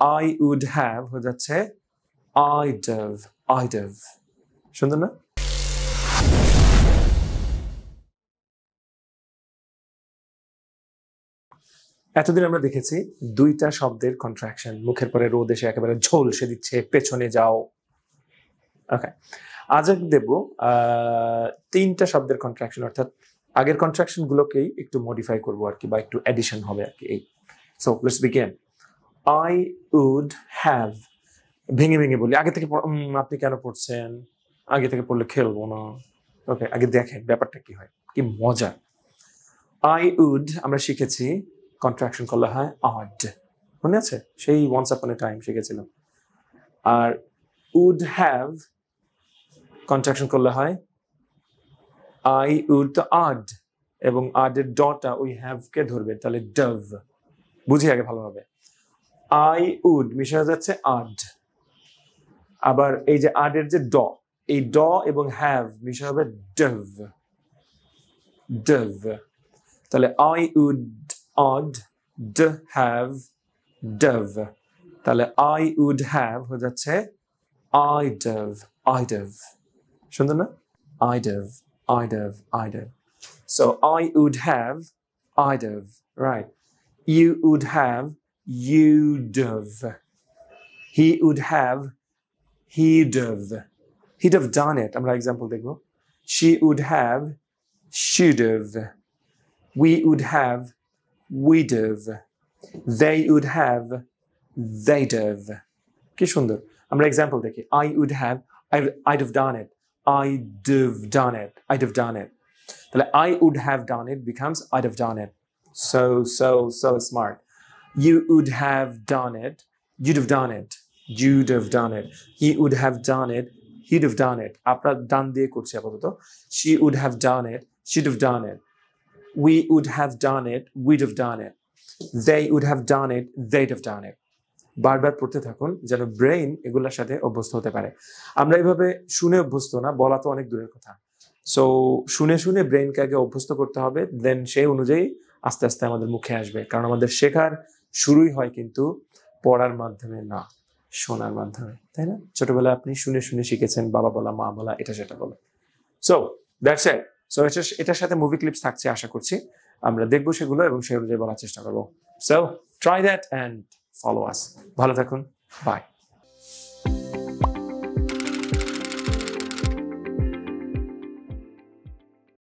I would have হয়ে যাচ্ছে I'd have সুন্দর না? এতদিন আমরা দেখেছি দুইটা শব্দের কন্ট্রাকশন, মুখের পরে রোদ এসে একেবারে ঝলসে দিচ্ছে, পেছনে যাও। ওকে, আজ দেব তিনটা শব্দের কন্ট্রাকশন, অর্থাৎ আগের কন্ট্রাকশন গুলোকেই একটু মডিফাই করবো আর কি, বা একটু এডিশন হবে আর কি। So let's begin. I would have, ভেঙে ভেঙে বলি, আগে থেকে আপনি কেন পড়ছেন, আগে থেকে পড়লে খেলবো না। ওকে, আগে দেখেন ব্যাপারটা কি হয়, কি মজা। I would আমরা শিখেছি কন্ট্রাকশন করলে হয় odd, মনে আছে? সেই once upon a time শিখেছিলাম। আর would have কন্ট্রাকশন করলে হয় I would তো odd, এবং odd এর ডটা ওই have কে ধরবে, তাহলে dove। বুঝি আগে ভালোভাবে। I would মিশে যাচ্ছে odd, আবার এই যে odd এর যে ড, এই ড এবং have মিশে হবে dove, dove। তাহলে I would odd have dove, তাহলে I would have হয়ে যাচ্ছে I'd have। সুন্দর না? I'd have। So I would have, I'd have, right? You would have, you'd have. He would have, he'd have. He'd have done it. আমরা example দেখবো। She would have, she'd have. We would have, we'd have. They would have, they'd have. কি সুন্দর। আমরা example দেখি। I would have, I'd have done it. I'd have done it. I'd have done it. তাহলে I would have done it becomes I'd have done it. So smart. You would have done it. You'd have done it. You'd have done it. He would have done it. He'd have done it. আপনার ডান দিয়ে করছি আপাতত। She would have done it. She'd have done it. We would have done it. We'd have done it. They would have done it. They'd have done it. বারবার পড়তে থাকুন যেন brain এগুলোর সাথে অভ্যস্ত হতে পারে। আমরা এইভাবে শুনে অভ্যস্ত না, বলা তো অনেক দূরের কথা। সো শুনে শুনে ব্রেইনকে আগে অভ্যস্ত করতে হবে, দেন সেই অনুযায়ী আস্তে আস্তে আমাদের মুখে আসবে। কারণ আমাদের শেখার শুরুই হয় কিন্তু পড়ার মাধ্যমে না, শোনার মাধ্যমে, তাই না? ছোটবেলায় আপনি শুনে শুনে শিখেছেন, বাবা বলা, মা বলা, এটা সেটা বলা। So that's it. সো এটার সাথে মুভি ক্লিপস থাকছে আশা করছি, আমরা দেখবো সেগুলো এবং সেই অনুযায়ী বলার চেষ্টা করবো। So try that and follow আস। ভালো থাকুন, বাই।